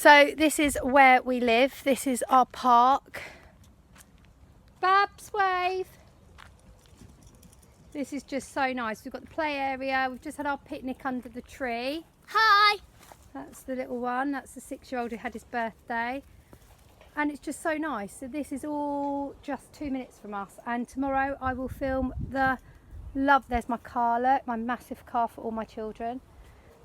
So this is where we live. This is our park. Babs, wave. This is just so nice. We've got the play area. We've just had our picnic under the tree. Hi. That's the little one. That's the 6-year-old who had his birthday. And it's just so nice. So this is all just 2 minutes from us. And tomorrow I will film there's my car, look, my massive car for all my children.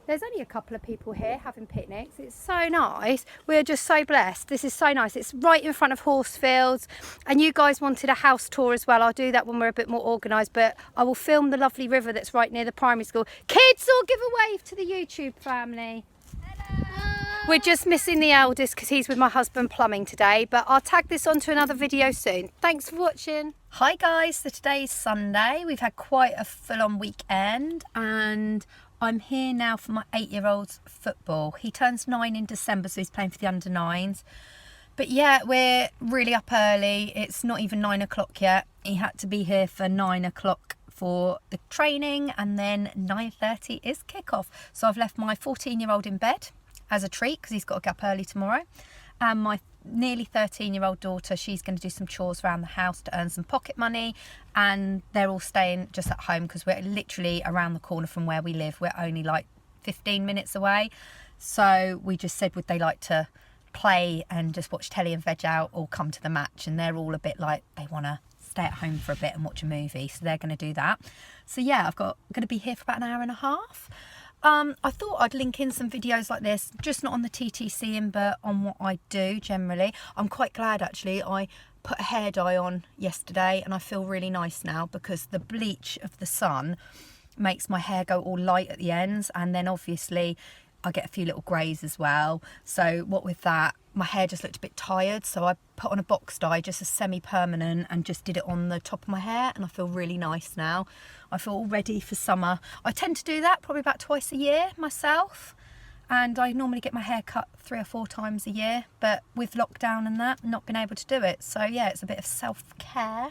There's only a couple of people here having picnics. It's so nice. We're just so blessed. This is so nice. It's right in front of Horsefields. And you guys wanted a house tour as well. I'll do that when we're a bit more organised. But I will film the lovely river that's right near the primary school. Kids, all give a wave to the YouTube family. Hello. We're just missing the eldest because he's with my husband plumbing today. But I'll tag this onto another video soon. Thanks for watching. Hi guys, so today's Sunday. We've had quite a full-on weekend and I'm here now for my 8-year-old's football. He turns 9 in December, so he's playing for the under-9s. But yeah, we're really up early. It's not even 9 o'clock yet. He had to be here for 9 o'clock for the training, and then 9:30 is kickoff. So I've left my 14-year-old in bed as a treat because he's got to get up early tomorrow. And my nearly 13-year-old daughter, she's going to do some chores around the house to earn some pocket money, and they're all staying just at home because we're literally around the corner from where we live. We're only like 15 minutes away, so we just said would they like to play and just watch telly and veg out or come to the match, and they're all a bit like they want to stay at home for a bit and watch a movie, so they're going to do that. So yeah, going to be here for about an hour and a half. I thought I'd link in some videos like this, just not on the TTC but on what I do generally. I'm quite glad actually I put a hair dye on yesterday and I feel really nice now because the bleach of the sun makes my hair go all light at the ends, and then obviously I get a few little greys as well. So what with that, my hair just looked a bit tired, so I put on a box dye, just a semi-permanent, and just did it on the top of my hair, and I feel really nice now. I feel all ready for summer. I tend to do that probably about twice a year myself, and I normally get my hair cut 3 or 4 times a year, but with lockdown and that, not been able to do it. So yeah, it's a bit of self-care.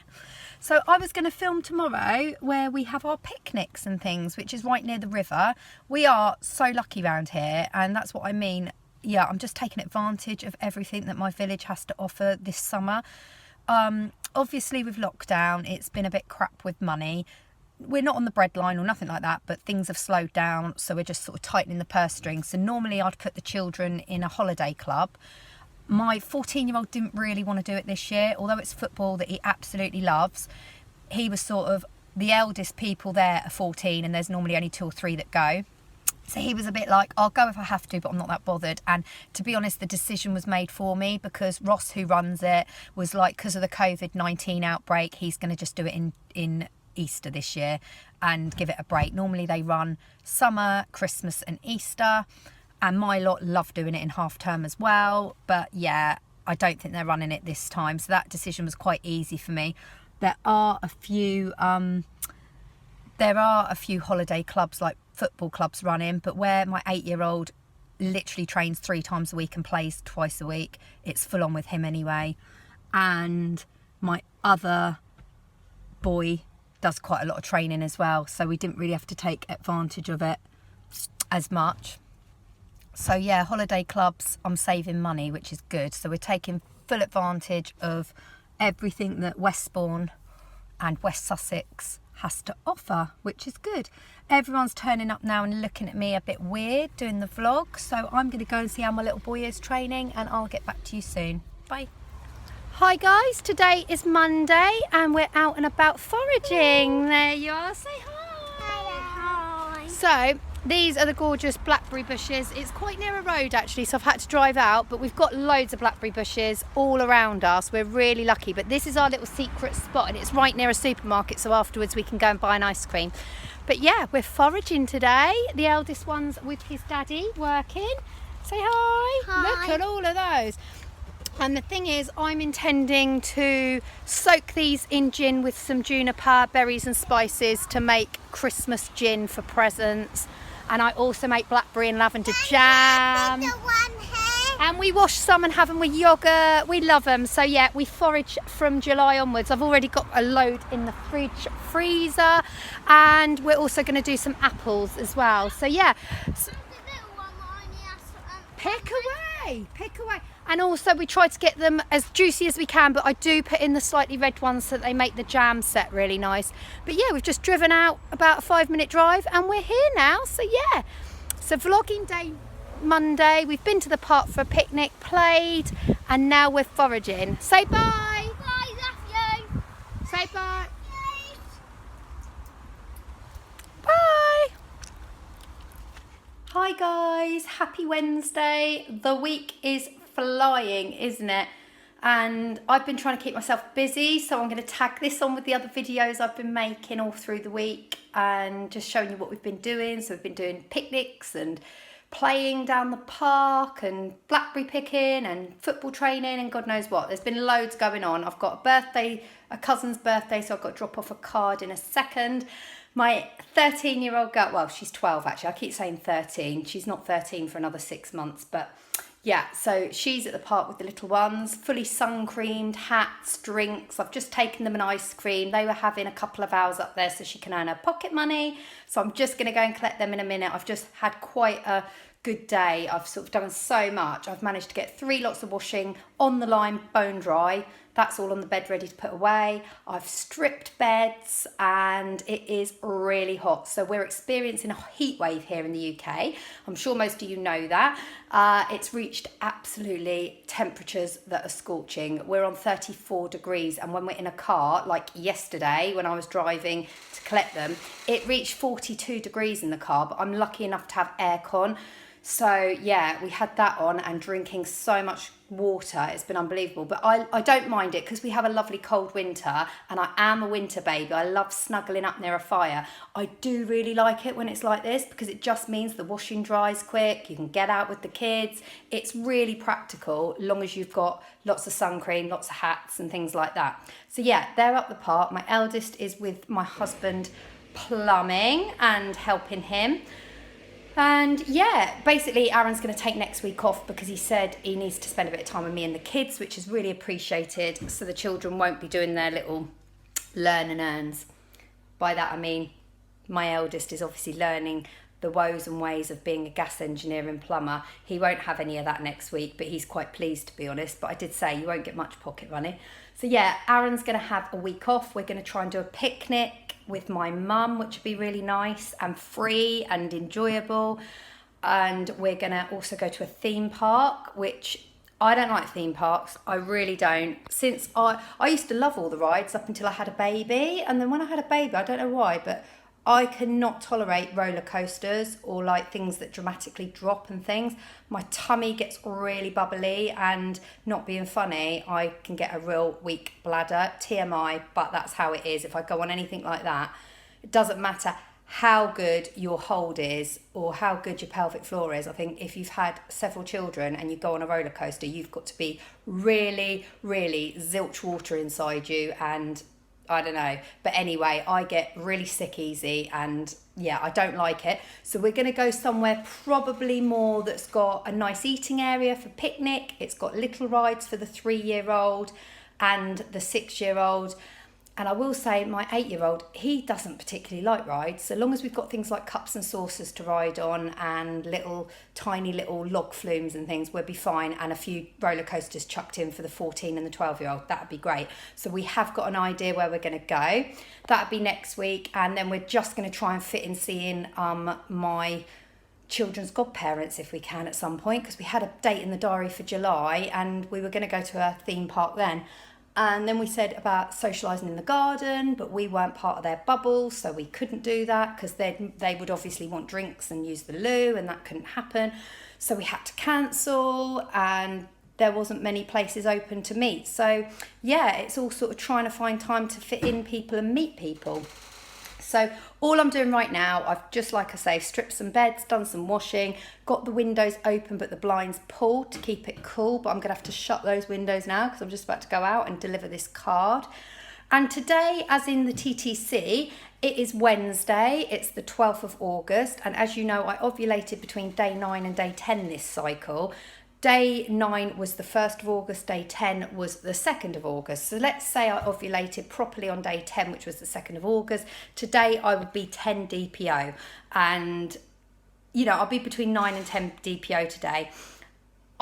So I was going to film tomorrow where we have our picnics and things, which is right near the river. We are so lucky around here, and that's what I mean. Yeah, I'm just taking advantage of everything that my village has to offer this summer. Obviously with lockdown, it's been a bit crap with money. We're not on the breadline or nothing like that, but things have slowed down, so we're just sort of tightening the purse strings. So normally I'd put the children in a holiday club. My 14-year-old didn't really want to do it this year, although it's football that he absolutely loves. He was sort of the eldest people there are 14, and there's normally only 2 or 3 that go. So he was a bit like, I'll go if I have to, but I'm not that bothered. And to be honest, the decision was made for me because Ross, who runs it, was like, because of the COVID-19 outbreak, he's going to just do it in Easter this year and give it a break. Normally they run summer, Christmas and Easter, and my lot love doing it in half term as well. But yeah, I don't think they're running it this time, so that decision was quite easy for me. There are a few holiday clubs, like football clubs, running, but where my 8-year-old literally trains 3 times a week and plays twice a week, it's full on with him anyway. And my other boy does quite a lot of training as well, so we didn't really have to take advantage of it as much. So yeah, holiday clubs, I'm saving money, which is good. So we're taking full advantage of everything that Westbourne and West Sussex has to offer, which is good. Everyone's turning up now and looking at me a bit weird doing the vlog, so I'm going to go and see how my little boy is training, and I'll get back to you soon. Bye. Hi guys, today is Monday and we're out and about foraging. There you are, say hi. Hi. So these are the gorgeous blackberry bushes. It's quite near a road actually, so I've had to drive out, but we've got loads of blackberry bushes all around us. We're really lucky, but this is our little secret spot and it's right near a supermarket, so afterwards we can go and buy an ice cream. But yeah, we're foraging today. The eldest one's with his daddy working. Say hi. Hi. Look at all of those. And the thing is, I'm intending to soak these in gin with some juniper, berries and spices to make Christmas gin for presents. And I also make blackberry and lavender jam. And we wash some and have them with yogurt. We love them. So yeah, we forage from July onwards. I've already got a load in the freezer. And we're also going to do some apples as well. So yeah. Pick away, pick away. And also we try to get them as juicy as we can, but I do put in the slightly red ones so that they make the jam set really nice. But yeah, we've just driven out about a 5-minute drive and we're here now. So yeah, so vlogging day Monday. We've been to the park for a picnic, played, and now we're foraging. Say bye. Bye, love you. Say bye. Yes. Bye. Hi guys, happy Wednesday. The week is flying, isn't it? And I've been trying to keep myself busy, so I'm going to tag this on with the other videos I've been making all through the week and just showing you what we've been doing. So we've been doing picnics and playing down the park and blackberry picking and football training and God knows what. There's been loads going on. I've got a cousin's birthday, so I've got to drop off a card in a second. My 13-year-old girl, well, she's 12 actually. I keep saying 13. She's not 13 for another 6 months, but yeah, so she's at the park with the little ones, fully sun-creamed, hats, drinks. I've just taken them an ice cream. They were having a couple of hours up there so she can earn her pocket money. So I'm just going to go and collect them in a minute. I've just had quite a good day. I've sort of done so much. I've managed to get 3 lots of washing on the line, bone dry. That's all on the bed ready to put away. I've stripped beds and it is really hot. So we're experiencing a heat wave here in the UK. I'm sure most of you know that. It's reached absolutely temperatures that are scorching. We're on 34 degrees and when we're in a car, like yesterday when I was driving to collect them, it reached 42 degrees in the car, but I'm lucky enough to have aircon. So yeah, we had that on and drinking so much water. It's been unbelievable, but I don't mind it because we have a lovely cold winter and I am a winter baby. I love snuggling up near a fire. I do really like it when it's like this because it just means the washing dries quick. You can get out with the kids. It's really practical as long as you've got lots of sun cream, lots of hats and things like that. So yeah, they're up the park. My eldest is with my husband plumbing and helping him. And yeah, basically Aaron's going to take next week off because he said he needs to spend a bit of time with me and the kids, which is really appreciated. So the children won't be doing their little learn and earns. By that I mean my eldest is obviously learning the woes and ways of being a gas engineer and plumber. He won't have any of that next week, but he's quite pleased, to be honest. But I did say you won't get much pocket money. So yeah, Aaron's going to have a week off. We're going to try and do a picnic with my mum, which would be really nice and free and enjoyable. And we're going to also go to a theme park, which I don't like theme parks. I really don't. Since I used to love all the rides up until I had a baby. And then when I had a baby, I don't know why, but I cannot tolerate roller coasters or like things that dramatically drop and things. My tummy gets really bubbly and not being funny, I can get a real weak bladder, TMI, but that's how it is. If I go on anything like that, it doesn't matter how good your hold is or how good your pelvic floor is. I think if you've had several children and you go on a roller coaster, you've got to be really, really zilch water inside you and I don't know, but anyway, I get really sick easy and yeah, I don't like it. So we're going to go somewhere probably more that's got a nice eating area for picnic. It's got little rides for the 3-year-old and the 6-year-old. And I will say my 8-year-old, he doesn't particularly like rides. So long as we've got things like cups and saucers to ride on and tiny little log flumes and things, we'll be fine. And a few roller coasters chucked in for the 14 and the 12-year-old, that'd be great. So we have got an idea where we're going to go. That'd be next week. And then we're just going to try and fit in seeing my children's godparents if we can at some point, because we had a date in the diary for July and we were going to go to a theme park then. And then we said about socialising in the garden, but we weren't part of their bubble, so we couldn't do that because they would obviously want drinks and use the loo, and that couldn't happen. So we had to cancel, and there wasn't many places open to meet. So yeah, it's all sort of trying to find time to fit in people and meet people. So all I'm doing right now, I've just, like I say, stripped some beds, done some washing, got the windows open but the blinds pulled to keep it cool, but I'm going to have to shut those windows now because I'm just about to go out and deliver this card. And today, as in the TTC, it is Wednesday, it's the 12th of August, and as you know, I ovulated between day 9 and day 10 this cycle. Day 9 was the 1st of August, day 10 was the 2nd of August. So let's say I ovulated properly on day 10, which was the 2nd of August. Today I would be 10 DPO and, you know, I'll be between 9 and 10 DPO today.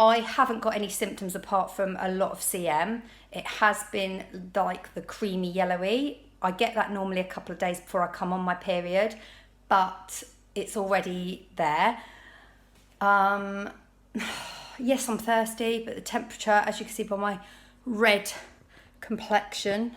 I haven't got any symptoms apart from a lot of CM. It has been like the creamy yellowy. I get that normally a couple of days before I come on my period, but it's already there. Yes, I'm thirsty, but the temperature, as you can see by my red complexion,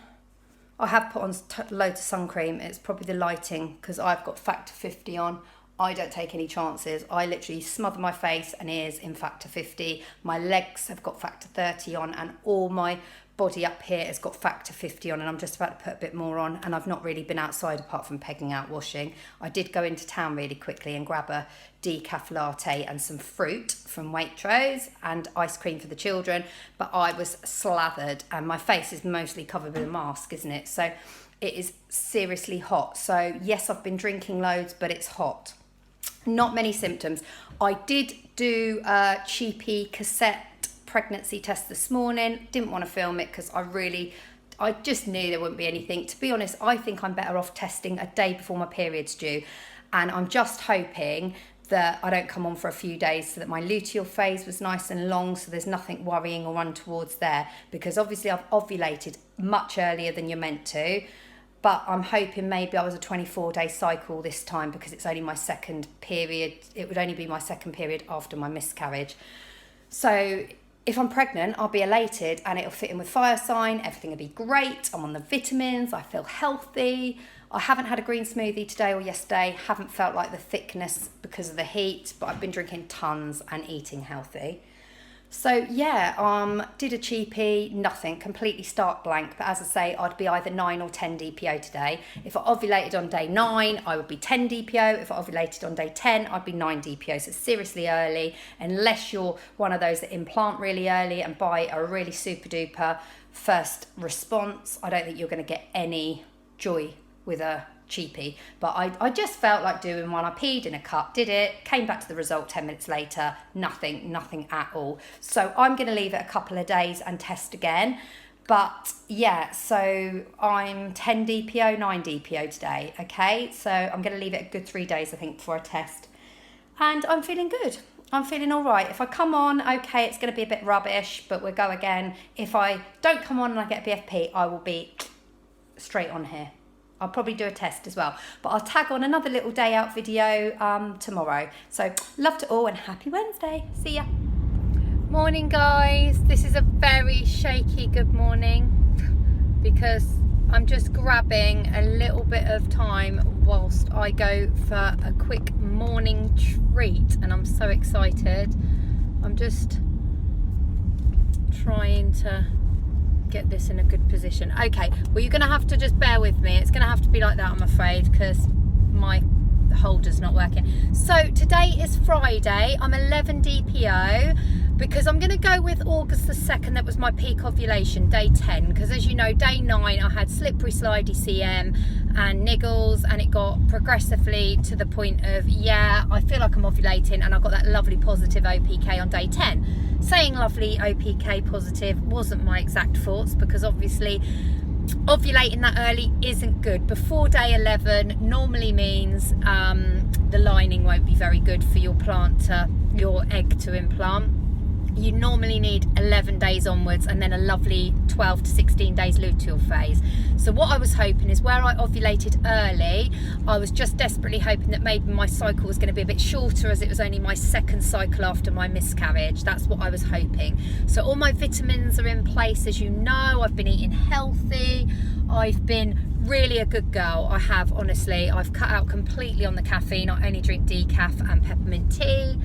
I have put on loads of sun cream. It's probably the lighting because I've got factor 50 on. I don't take any chances. I literally smother my face and ears in factor 50. My legs have got factor 30 on, and all my body up here has got factor 50 on, and I'm just about to put a bit more on, and I've not really been outside apart from pegging out washing. I did go into town really quickly and grab a decaf latte and some fruit from Waitrose and ice cream for the children, but I was slathered, and my face is mostly covered with a mask, isn't it? So it is seriously hot. So yes, I've been drinking loads, but it's hot. Not many symptoms. I did do a cheapy cassette pregnancy test this morning. Didn't want to film it because I just knew there wouldn't be anything. To be honest, I think I'm better off testing a day before my period's due, and I'm just hoping that I don't come on for a few days so that my luteal phase was nice and long, so there's nothing worrying or untowards there, because obviously I've ovulated much earlier than you're meant to, but I'm hoping maybe I was a 24-day cycle this time because it's only my second period. It would only be my second period after my miscarriage. So if I'm pregnant, I'll be elated and it'll fit in with fire sign. Everything will be great. I'm on the vitamins. I feel healthy. I haven't had a green smoothie today or yesterday. Haven't felt like the thickness because of the heat, but I've been drinking tons and eating healthy. So yeah, did a cheapie, nothing, completely stark blank. But as I say, I'd be either 9 or 10 DPO today. If I ovulated on day 9, I would be 10 DPO. If I ovulated on day 10, I'd be 9 DPO. So it's seriously early, unless you're one of those that implant really early and buy a really super duper first response. I don't think you're going to get any joy with a cheapie, but I just felt like doing one. I peed in a cup, did it, came back to the result 10 minutes later, nothing at all. So I'm going to leave it a couple of days and test again. But yeah, so I'm 10 DPO, 9 DPO today, okay? So I'm going to leave it a good 3 days, I think, before I test. And I'm feeling good. I'm feeling all right. If I come on, okay, it's going to be a bit rubbish, but we'll go again. If I don't come on and I get BFP, I will be straight on here. I'll probably do a test as well, but I'll tag on another little day out video tomorrow. So loved it all and happy Wednesday. See ya. Morning guys, this is a very shaky good morning because I'm just grabbing a little bit of time whilst I go for a quick morning treat, and I'm so excited. I'm just trying to get this in a good position. Okay, well, you're gonna have to just bear with me. It's gonna have to be like that, I'm afraid, because my holder's not working. So today is Friday. I'm 11 DPO because I'm gonna go with August the 2nd. That was my peak ovulation, day 10, because as you know, day 9 I had slippery slidey CM and niggles, and it got progressively to the point of, yeah, I feel like I'm ovulating, and I got that lovely positive OPK on day 10. Saying lovely OPK positive wasn't my exact thoughts, because obviously ovulating that early isn't good. Before day 11 normally means the lining won't be very good for your egg to implant. You normally need 11 days onwards, and then a lovely 12 to 16 days luteal phase. So what I was hoping is, where I ovulated early, I was just desperately hoping that maybe my cycle was going to be a bit shorter, as it was only my second cycle after my miscarriage. That's what I was hoping. So all my vitamins are in place, as you know. I've been eating healthy. I've been really a good girl. I have, honestly. I've cut out completely on the caffeine. I only drink decaf and peppermint tea,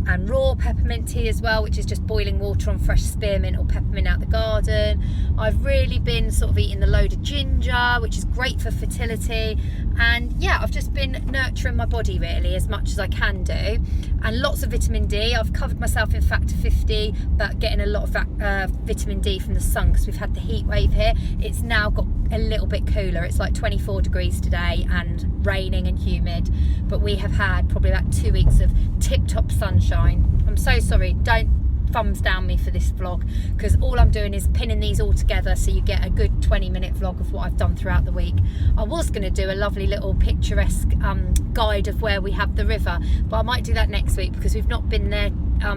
and raw peppermint tea as well, which is just boiling water on fresh spearmint or peppermint out the garden. I've really been sort of eating the load of ginger, which is great for fertility. And yeah, I've just been nurturing my body really as much as I can do. And lots of vitamin D. I've covered myself in factor 50, but getting a lot of vitamin D from the sun, because we've had the heat wave here. It's now got a little bit cooler. It's like 24 degrees today and raining and humid, but we have had probably about 2 weeks of tip-top sunshine. I'm so sorry, don't thumbs down me for this vlog, because all I'm doing is pinning these all together so you get a good 20-minute vlog of what I've done throughout the week. I was going to do a lovely little picturesque guide of where we have the river, but I might do that next week, because we've not been there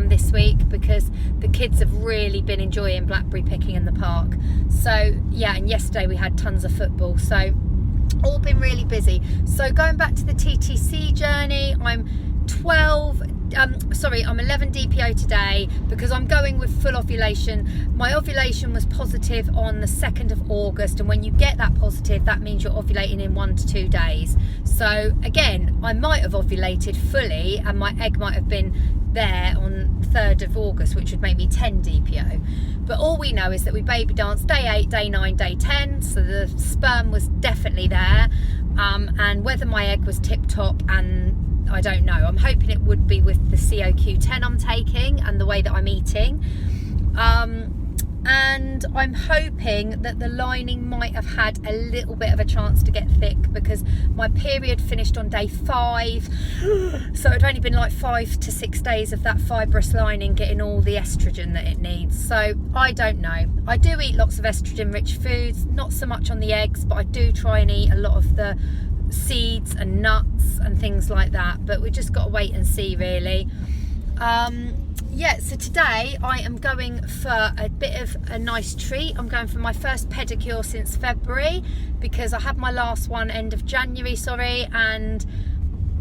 this week because the kids have really been enjoying blackberry picking in the park. So yeah, and yesterday we had tons of football, so all been really busy. So going back to the TTC journey, I'm 11 DPO today because I'm going with full ovulation. My ovulation was positive on the 2nd of August, and when you get that positive, that means you're ovulating in 1 to 2 days. So again, I might have ovulated fully and my egg might have been there on 3rd of August, which would make me 10 DPO. But all we know is that we baby danced day 8, day 9, day 10, so the sperm was definitely there, and whether my egg was tip top, and I don't know. I'm hoping it would be with the COQ10 I'm taking and the way that I'm eating, and I'm hoping that the lining might have had a little bit of a chance to get thick because my period finished on day 5, so it'd only been like 5 to 6 days of that fibrous lining getting all the estrogen that it needs. So I don't know. I do eat lots of estrogen rich foods, not so much on the eggs, but I do try and eat a lot of the seeds and nuts and things like that, but we just got to wait and see really. Yeah, so today I am going for a bit of a nice treat. I'm going for my first pedicure since February because I had my last one end of January, and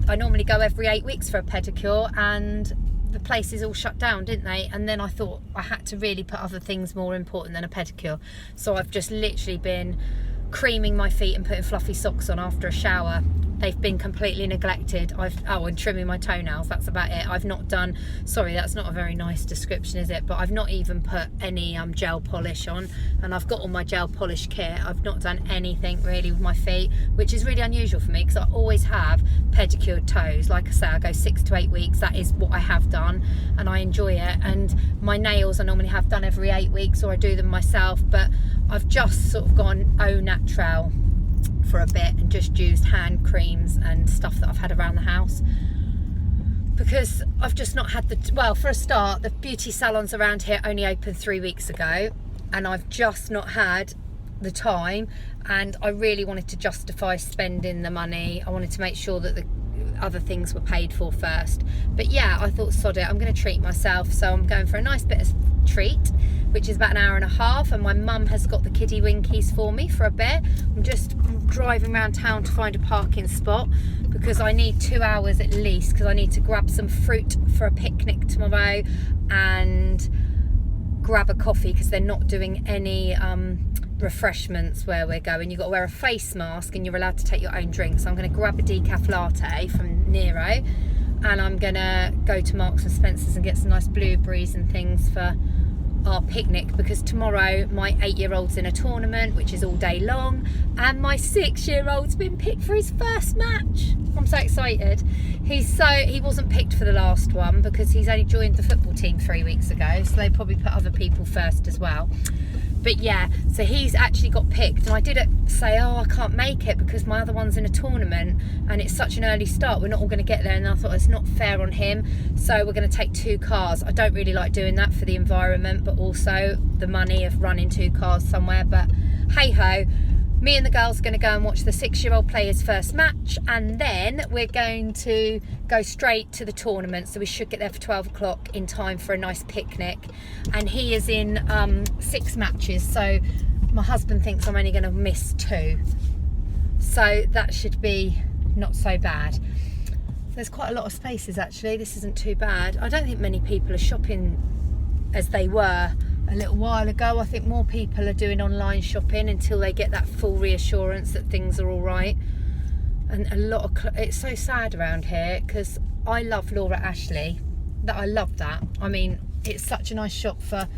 I normally go every 8 weeks for a pedicure, and the places all shut down, didn't they? And then I thought I had to really put other things more important than a pedicure, so I've just literally been creaming my feet and putting fluffy socks on after a shower. They've been completely neglected. And trimming my toenails, that's about it. I've not done, sorry, that's not a very nice description, is it? But I've not even put any gel polish on, and I've got all my gel polish kit. I've not done anything really with my feet, which is really unusual for me because I always have pedicured toes. Like I say, I go 6 to 8 weeks. That is what I have done, and I enjoy it. And my nails I normally have done every 8 weeks, or I do them myself, but I've just sort of gone au naturel for a bit and just used hand creams and stuff that I've had around the house because I've just not had well, for a start, the beauty salons around here only opened 3 weeks ago, and I've just not had the time, and I really wanted to justify spending the money. I wanted to make sure that the other things were paid for first. But yeah, I thought, sod it, I'm going to treat myself, so I'm going for a nice bit of treat, which is about an hour and a half, and my mum has got the kiddie winkies for me for a bit. I'm just driving around town to find a parking spot because I need 2 hours at least, because I need to grab some fruit for a picnic tomorrow and grab a coffee because they're not doing any refreshments where we're going. You've got to wear a face mask and you're allowed to take your own drink. So I'm going to grab a decaf latte from Nero, and I'm going to go to Marks and Spencer's and get some nice blueberries and things for our picnic, because tomorrow my 8-year-old's in a tournament which is all day long, and my 6-year-old's been picked for his first match. I'm so excited. He wasn't picked for the last one because he's only joined the football team 3 weeks ago, so they probably put other people first as well. But yeah, so he's actually got picked, and I did say, oh, I can't make it because my other one's in a tournament and it's such an early start, we're not all going to get there. And I thought it's not fair on him, so we're going to take 2 cars. I don't really like doing that for the environment, but also the money of running 2 cars somewhere. But hey ho, me and the girls are going to go and watch the 6-year-old play his first match, and then we're going to go straight to the tournament, so we should get there for 12 o'clock in time for a nice picnic. And he is in 6 matches, so my husband thinks I'm only going to miss 2, so that should be not so bad. There's quite a lot of spaces actually. This isn't too bad. I don't think many people are shopping as they were a little while ago. I think more people are doing online shopping until they get that full reassurance that things are all right. And a lot of it's so sad around here because I love Laura Ashley. I love that. I mean, it's such a nice shop for,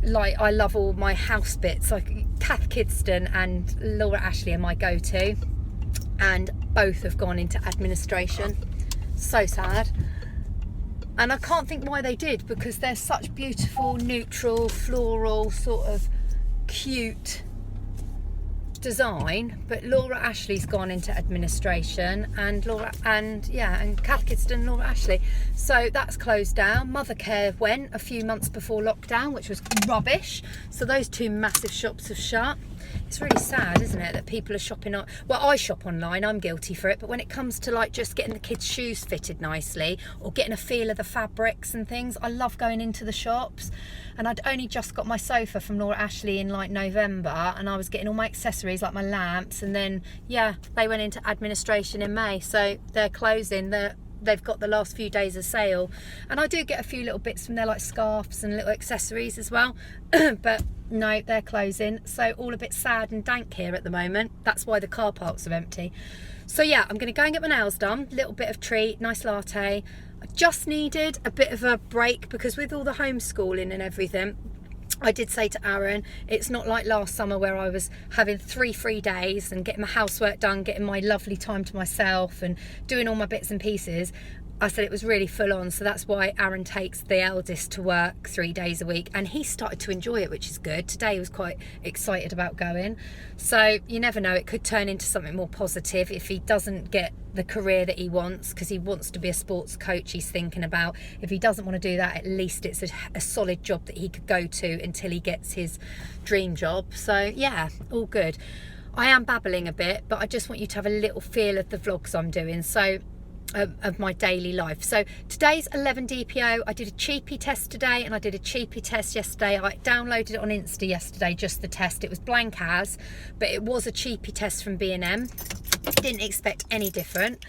like, I love all my house bits. Like Kath Kidston and Laura Ashley are my go-to, and both have gone into administration. So sad. And I can't think why they did, because they're such beautiful, neutral, floral, sort of cute design. But Laura Ashley's gone into administration, and Kath Kidston and Laura Ashley. So that's closed down. Mother Care went a few months before lockdown, which was rubbish. So those 2 massive shops have shut. It's really sad, isn't it, that people are shopping on... Well, I shop online, I'm guilty for it, but when it comes to like just getting the kids' shoes fitted nicely or getting a feel of the fabrics and things, I love going into the shops. And I'd only just got my sofa from Laura Ashley in like November, and I was getting all my accessories like my lamps, and then yeah, they went into administration in May, so they're closing. They've got the last few days of sale, and I do get a few little bits from there like scarves and little accessories as well. But no, they're closing, so all a bit sad and dank here at the moment. That's why the car parks are empty. So yeah, I'm gonna go and get my nails done, little bit of treat, nice latte. I just needed a bit of a break because with all the homeschooling and everything, I did say to Aaron, it's not like last summer where I was having 3 free days and getting my housework done, getting my lovely time to myself and doing all my bits and pieces. I said it was really full on, so that's why Aaron takes the eldest to work 3 days a week, and he started to enjoy it, which is good. Today he was quite excited about going. So you never know, it could turn into something more positive if he doesn't get the career that he wants, because he wants to be a sports coach. He's thinking about, if he doesn't want to do that, at least it's a solid job that he could go to until he gets his dream job. So yeah, all good. I am babbling a bit, but I just want you to have a little feel of the vlogs I'm doing. So of my daily life. So today's 11 DPO. I did a cheapie test today and I did a cheapie test yesterday. I downloaded it on Insta yesterday, just the test. It was blank as, but it was a cheapie test from B&M. Didn't expect any different.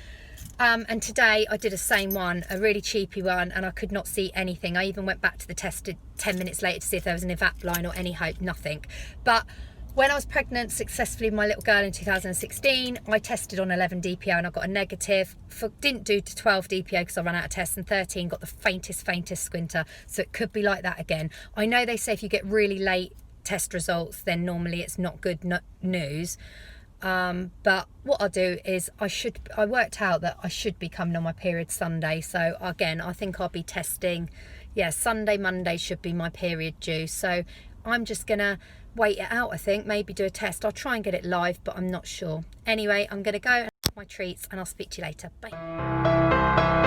And today I did a same one, a really cheapy one, and I could not see anything. I even went back to the test 10 minutes later to see if there was an evap line or any hope, nothing. But when I was pregnant successfully with my little girl in 2016, I tested on 11 DPO and I got a negative. Didn't do to 12 DPO because I ran out of tests, and 13 got the faintest squinter. So it could be like that again. I know they say if you get really late test results, then normally it's not good news. But what I'll do is I worked out that I should be coming on my period Sunday. So again, I think I'll be testing. Yeah, Sunday, Monday should be my period due. So I'm just gonna wait it out, I think, maybe do a test. I'll try and get it live, but I'm not sure. Anyway, I'm gonna go and have my treats and I'll speak to you later. Bye.